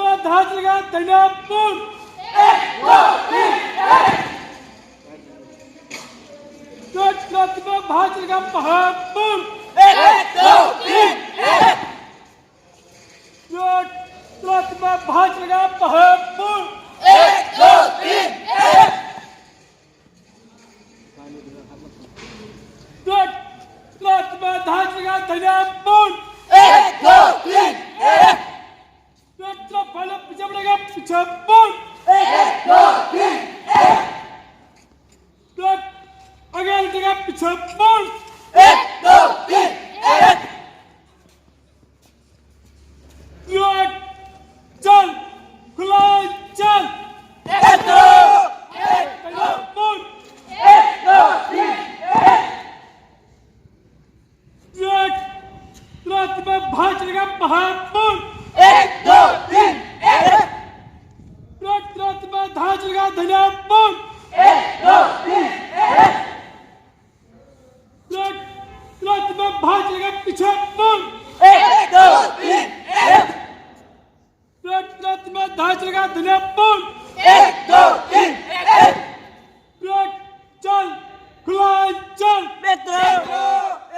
में धाच लगा धनिया पून 1 2 3 तुरंत में भाच लगा पहाड़ पून 1 2 3 तुरंत में भाच लगा पहाड़ पून 1 2 3 तुरंत में धाच लगा धनिया पून 1 2 3 तुरंत पहले पीछे बढ़ेगा पीछे पून 1 2 3 तुरंत आगे हटेगा पीछे पून 1 2 3 चल खुला चल 1 2 पून 1 2 3 तुरंत में भाच लगा पहाड़ पून 1 2 3 तुरंत में धाच लगा धनिया पून 1 2 3 तुरंत में भाच लगा पीछे पून 1 2 3 तुरंत में धाच लगा धनिया पून 1 2 3 चल खुला चल Metro!